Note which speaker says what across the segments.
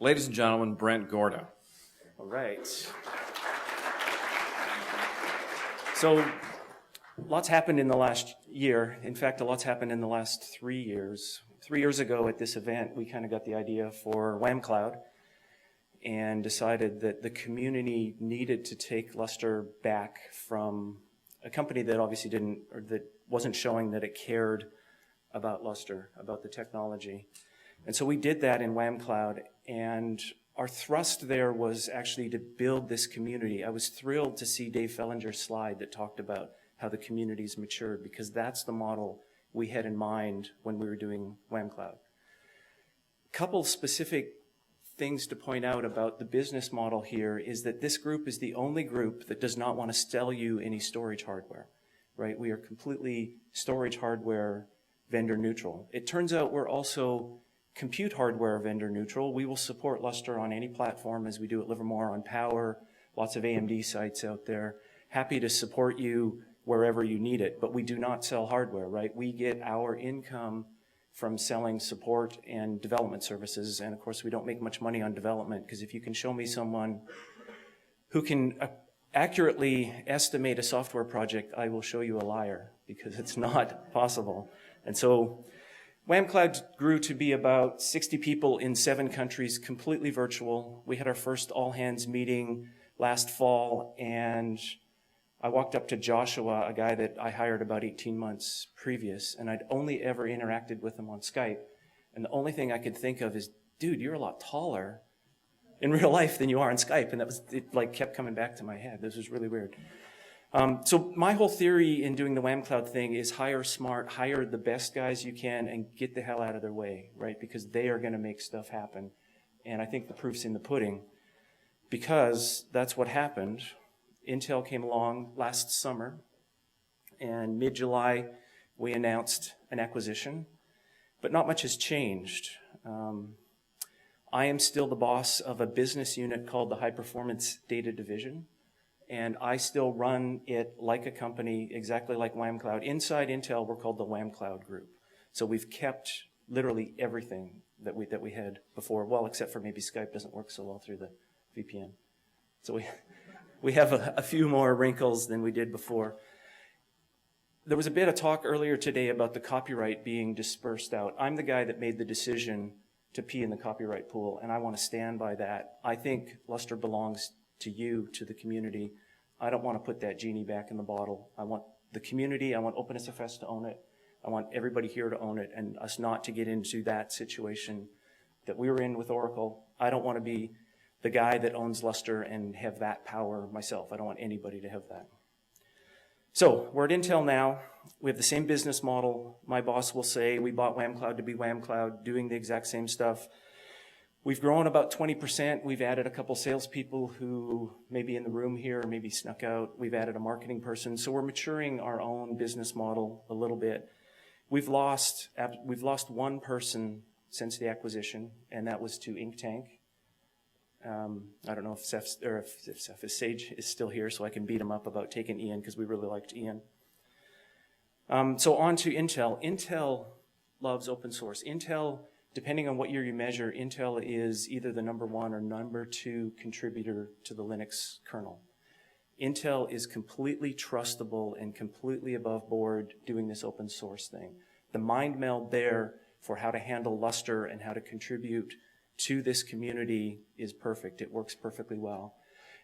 Speaker 1: Ladies and gentlemen, Brent Gorda.
Speaker 2: All right. So, lots happened in the last year. In fact, a lot's happened in the last 3 years. 3 years ago at this event, we kind of got the idea for Wham Cloud and decided that the community needed to take Lustre back from a company that obviously didn't, or that wasn't showing that it cared about Lustre, about the technology. And so we did that in Wham Cloud, and our thrust there was actually to build this community. I was thrilled to see Dave Fellinger's slide that talked about how the community's matured, because that's the model we had in mind when we were doing Wham Cloud. Couple specific things to point out about the business model here is that this group is the only group that does not want to sell you any storage hardware, right? We are completely storage hardware vendor neutral. It turns out we're also compute hardware vendor neutral. We will support Lustre on any platform, as we do at Livermore on Power, lots of AMD sites out there. Happy to support you wherever you need it, but we do not sell hardware, right? We get our income from selling support and development services, and of course we don't make much money on development, because if you can show me someone who can accurately estimate a software project, I will show you a liar, because it's not possible. And so Wham Cloud grew to be about 60 people in 7 countries, completely virtual. We had our first all-hands meeting last fall, and I walked up to Joshua, a guy that I hired about 18 months previous, and I'd only ever interacted with him on Skype. And the only thing I could think of is, dude, you're a lot taller in real life than you are on Skype. And it like kept coming back to my head. This was really weird. So my whole theory in doing the Wham Cloud thing is hire smart, hire the best guys you can, and get the hell out of their way, right? Because they are going to make stuff happen. And I think the proof's in the pudding, because that's what happened. Intel came along last summer, and mid-July we announced an acquisition, but not much has changed. I am still the boss of a business unit called the High Performance Data Division, and I still run it like a company, exactly like Wham Cloud. Inside Intel, we're called the Wham Cloud Group. So we've kept literally everything that we had before, well, except for maybe Skype doesn't work so well through the VPN. So we have a few more wrinkles than we did before. There was a bit of talk earlier today about the copyright being dispersed out. I'm the guy that made the decision to pee in the copyright pool, and I want to stand by that. I think Lustre belongs to you, to the community. I don't want to put that genie back in the bottle. I want the community, I want OpenSFS to own it. I want everybody here to own it, and us not to get into that situation that we were in with Oracle. I don't want to be the guy that owns Lustre and have that power myself. I don't want anybody to have that. So we're at Intel now. We have the same business model. My boss will say we bought Wham Cloud to be Wham Cloud, doing the exact same stuff. We've grown about 20%. We've added a couple salespeople who may be in the room here, maybe snuck out. We've added a marketing person. So we're maturing our own business model a little bit. We've lost one person since the acquisition, and that was to Inktank. I don't know if Sage is still here, so I can beat him up about taking Ian, because we really liked Ian. So on to Intel. Intel loves open source. Intel, depending on what year you measure, Intel is either the number 1 or number 2 contributor to the Linux kernel. Intel is completely trustable and completely above board doing this open source thing. The mind meld there for how to handle Lustre and how to contribute to this community is perfect. It works perfectly well.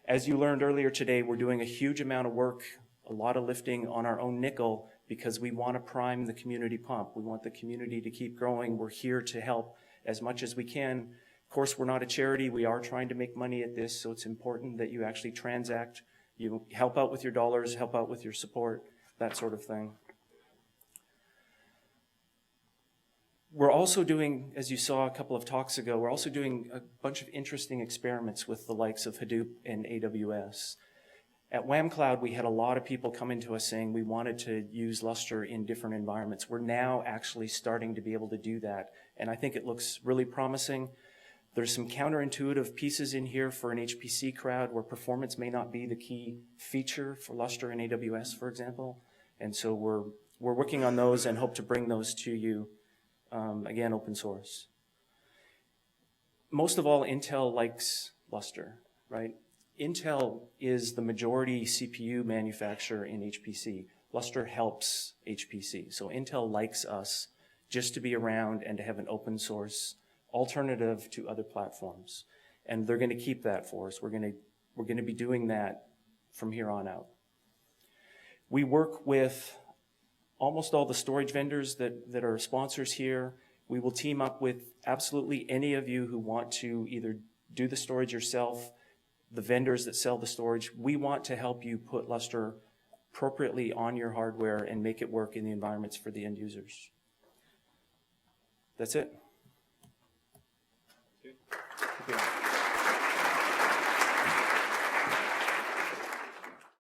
Speaker 2: As you learned earlier today, we're doing a huge amount of work, a lot of lifting on our own nickel, because we want to prime the community pump. We want the community to keep growing. We're here to help as much as we can. Of course, we're not a charity. We are trying to make money at this, so it's important that you actually transact. You help out with your dollars, help out with your support, that sort of thing. We're also doing, as you saw a couple of talks ago, we're also doing a bunch of interesting experiments with the likes of Hadoop and AWS. At Wham Cloud, we had a lot of people coming to us saying we wanted to use Lustre in different environments. We're now actually starting to be able to do that, and I think it looks really promising. There's some counterintuitive pieces in here for an HPC crowd where performance may not be the key feature for Lustre and AWS, for example. And so we're working on those and hope to bring those to you, again, open source. most of all, Intel likes Lustre, right? Intel is the majority CPU manufacturer in HPC. Lustre helps HPC. So Intel likes us just to be around and to have an open source alternative to other platforms. And they're going to keep that for us. We're going to be doing that from here on out. We work with almost all the storage vendors that are sponsors here. We will team up with absolutely any of you who want to either do the storage yourself, the vendors that sell the storage. We want to help you put Lustre appropriately on your hardware and make it work in the environments for the end users. That's it.
Speaker 1: Okay.